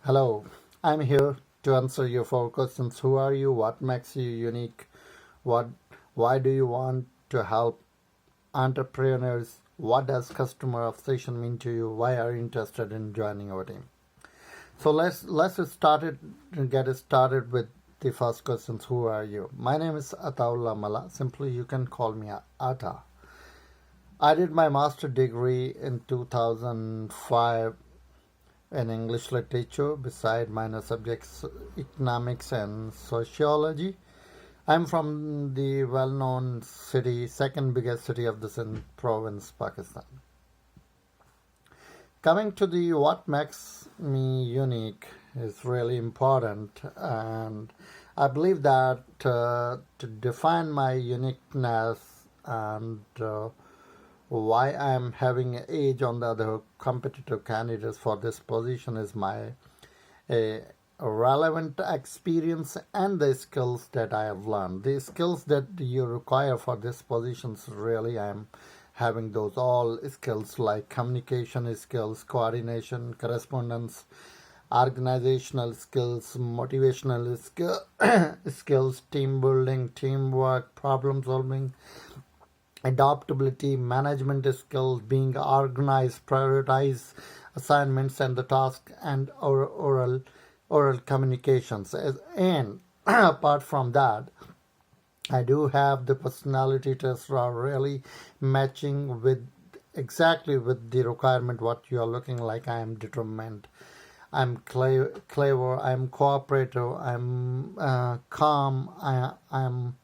Hello, I'm here to answer your four questions. Who are you? What makes you unique? What why do you want to help entrepreneurs? What does customer obsession mean to you? Why are you interested in joining our team? So get it started with the first questions. Who are you? My name is Ataullah Mala. Simply you can call me Ata. I did my master degree in 2005 in English literature beside minor subjects economics and sociology. I'm from the well-known city, second biggest city of the Sindh province, Pakistan. Coming to the what makes me unique is really important, and I believe that to define my uniqueness and why I'm having an edge on the other competitive candidates for this position is my a relevant experience and the skills that I have learned. The skills that you require for this positions really I'm having those all skills like communication skills, coordination, correspondence, organizational skills, motivational skills, team building, teamwork, problem solving, adaptability, management skills, being organized, prioritize assignments and the task, and oral communications. And apart from that, I do have the personality tests are really matching with exactly with the requirement what you are looking like. I am determined. I'm clever. I'm cooperative. I'm calm. I'm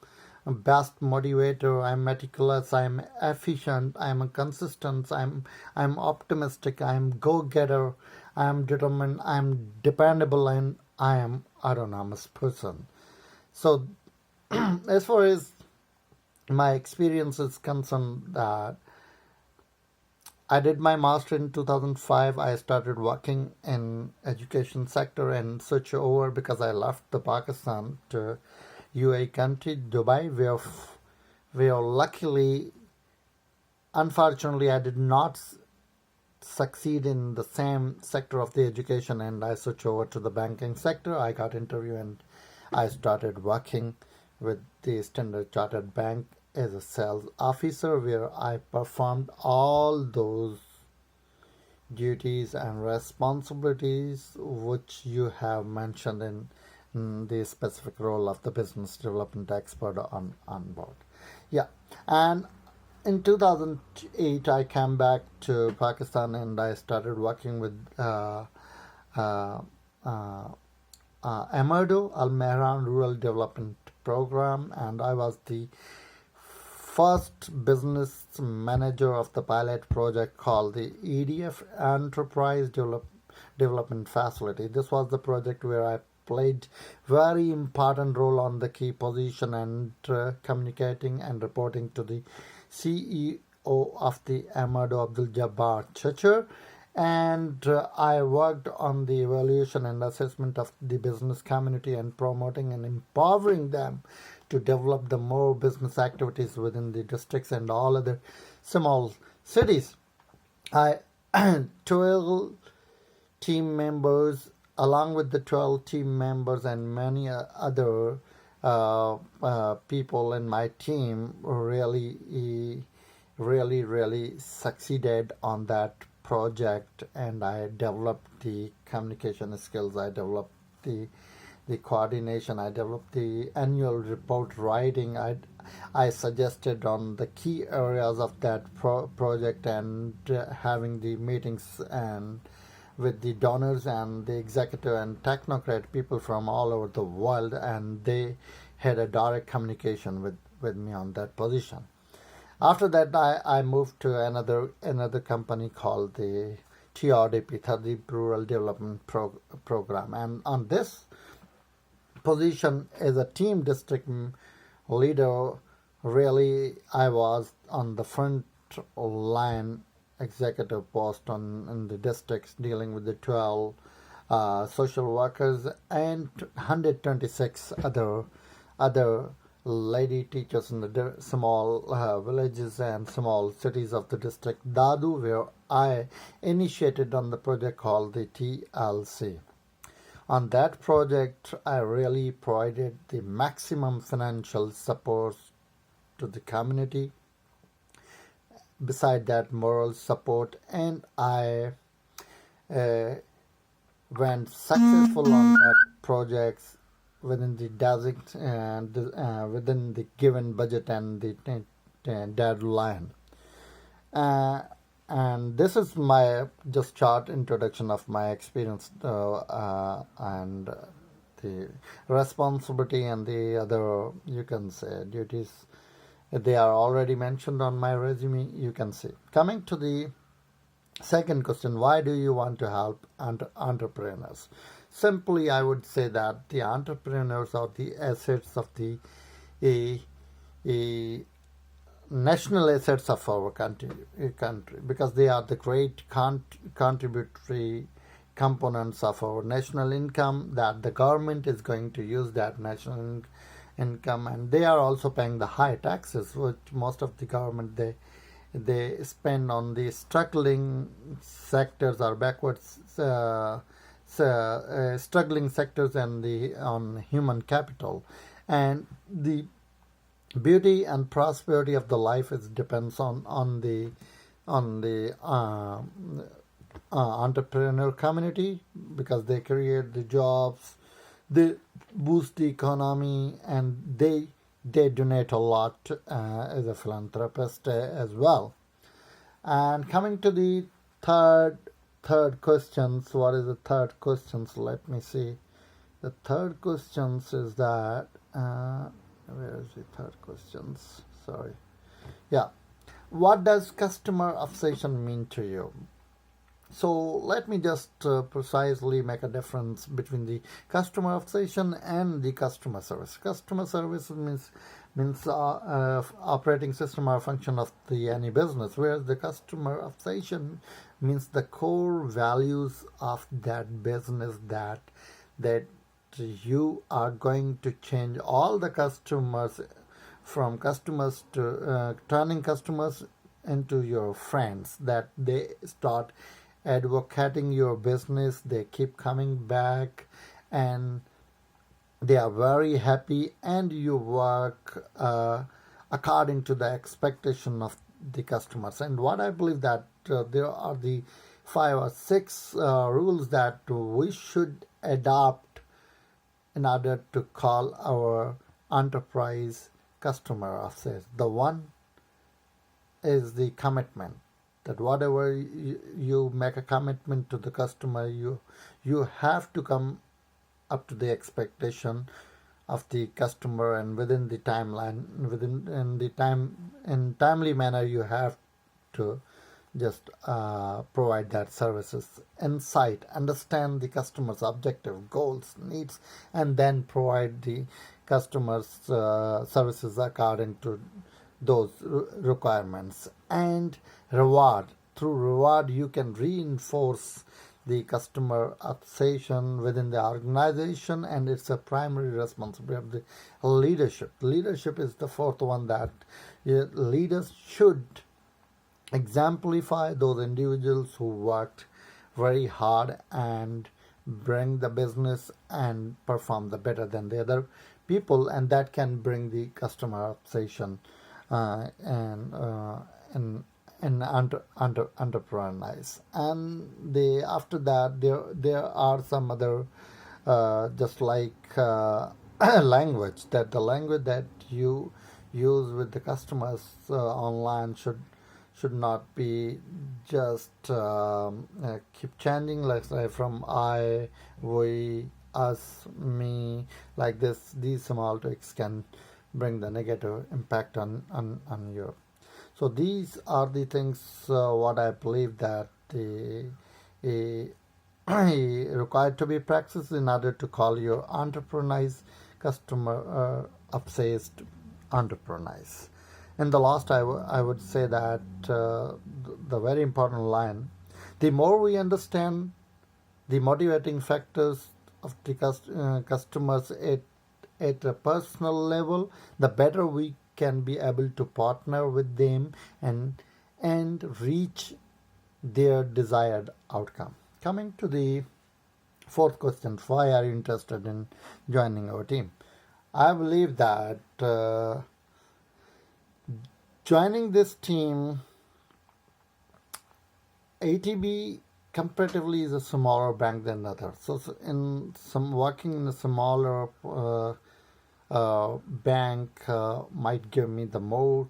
best motivator. I'm meticulous. I'm efficient. I'm consistent. I'm optimistic. I'm go-getter. I'm determined. I'm dependable, and I am autonomous person. So, as far as my experience is concerned, that I did my master in 2005. I started working in education sector and switch over because I left the Pakistan to UAE country, Dubai, where luckily, unfortunately, I did not succeed in the same sector of the education, and I switched over to the banking sector. I got interview and I started working with the Standard Chartered Bank as a sales officer, where I performed all those duties and responsibilities which you have mentioned in the specific role of the business development expert on board. Yeah, and in 2008 I came back to Pakistan and I started working with Amado Al Mehran Rural Development Program, and I was the first business manager of the pilot project called the EDF Enterprise Development Facility. This was the project where I played very important role on the key position and communicating and reporting to the CEO of the Amado Abdul Jabbar Chachar, and I worked on the evaluation and assessment of the business community and promoting and empowering them to develop the more business activities within the districts and all other small cities. I 12 team members, along with the 12 team members and many other people in my team, really succeeded on that project, and I developed the communication skills. I developed the coordination. I developed the annual report writing. I suggested on the key areas of that project and having the meetings and with the donors and the executive and technocrat people from all over the world, and they had a direct communication with me on that position. After that, I moved to another company called the TRDP, the Rural Development Program, and on this position as a team district leader, really I was on the front line executive post in the districts, dealing with the 12 social workers and 126 other lady teachers in the small villages and small cities of the district Dadu, where I initiated on the project called the TLC. On that project, I really provided the maximum financial support to the community. Beside that, moral support, and I uh, went successful on that projects within the within the given budget and the deadline. Uh, and this is my just short introduction of my experience and the responsibility and the other, you can say, duties. They are already mentioned on my resume, you can see. Coming to the second question, why do you want to help entrepreneurs? Simply, I would say that the entrepreneurs are the assets of the a, a national assets of our country, because they are the great contributory components of our national income, that the government is going to use that national income, and they are also paying the high taxes, which most of the government they spend on the struggling sectors or backwards struggling sectors and the on human capital. And the beauty and prosperity of the life is depends on the entrepreneur community, because they create the jobs, they boost the economy, and they donate a lot as a philanthropist as well. And coming to the third questions, what is the third questions? Let me see. The third questions is that where is the third questions? Sorry. Yeah. What does customer obsession mean to you? So let me just precisely make a difference between the customer obsession and the customer service. Customer service means operating system or function of the any business, whereas the customer obsession means the core values of that business, that you are going to change all the customers from customers to turning customers into your friends, that they start advocating your business, they keep coming back, and they are very happy, and you work according to the expectation of the customers. And what I believe that there are the 5 or 6 rules that we should adopt in order to call our enterprise customer obsessed. The one is the commitment, that whatever you make a commitment to the customer, you have to come up to the expectation of the customer, and within the timeline, in timely manner, you have to just provide that services, insight, understand the customer's objective, goals, needs, and then provide the customer's services according to those requirements. And reward, through reward you can reinforce the customer obsession within the organization, and it's a primary responsibility of the leadership is the fourth one, that leaders should exemplify those individuals who worked very hard and bring the business and perform the better than the other people, and that can bring the customer obsession and entrepreneurs. And after that, there are some other just like language, that the language that you use with the customers online should not be just keep changing, like say from I, we, us, me, like this. These small tricks can bring the negative impact on you. So these are the things what I believe that required to be practiced in order to call your entrepreneurs customer obsessed entrepreneurs. And the last, I would say that the very important line: the more we understand the motivating factors of the customers at a personal level, the better we can be able to partner with them and reach their desired outcome. Coming to the Fourth question: why are you interested in joining our team? I believe that joining this team, ATB comparatively is a smaller bank than others. So in some working in a smaller bank might give me the more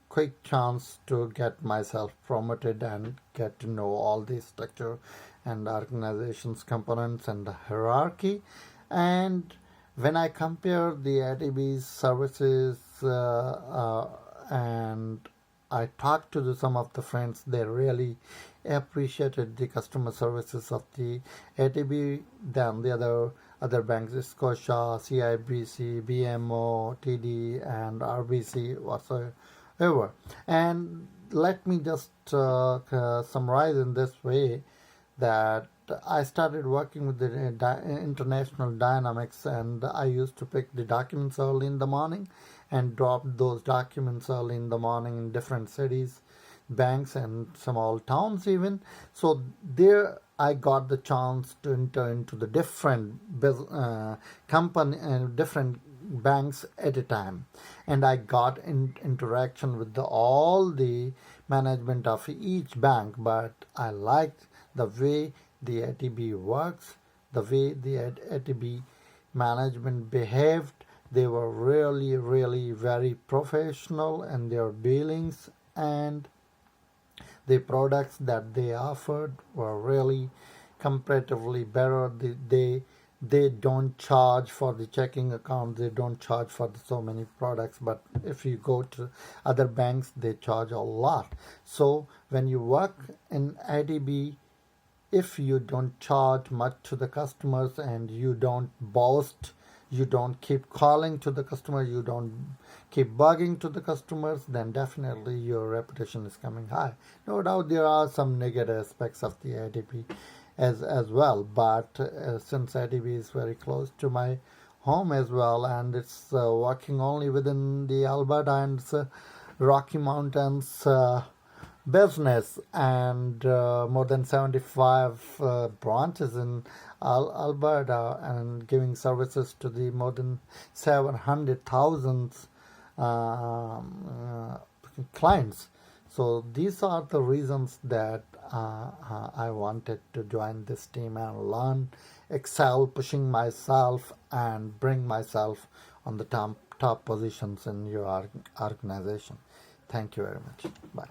quick chance to get myself promoted and get to know all the structure and organization's components and the hierarchy. And when I compare the ATB's services and I talked to some of the friends, they really appreciated the customer services of the ATB than the other banks, Scotia, CIBC, BMO, TD, and RBC whatsoever. And let me just summarize in this way that I started working with the international dynamics, and I used to pick the documents early in the morning and drop those documents early in the morning in different cities, banks, and small towns even. So there I got the chance to enter into the different company and different banks at a time, and I got interaction with all the management of each bank. But I liked the way the ATB works, the way the ATB management behaved. They were really, really very professional in their dealings, and the products that they offered were really comparatively better. They don't charge for the checking account, they don't charge for so many products, but if you go to other banks they charge a lot. So when you work in ATB, if you don't charge much to the customers and you don't boast, you don't keep calling to the customer, you don't keep bugging to the customers, then definitely your reputation is coming high. No doubt there are some negative aspects of the ATB as well, but since ATB is very close to my home as well, and it's working only within the Alberta and Rocky Mountains business, and more than 75 branches in Alberta, and giving services to the more than 700,000 clients. So these are the reasons that I wanted to join this team and learn, excel, pushing myself and bring myself on the top positions in your organization. Thank you very much. Bye.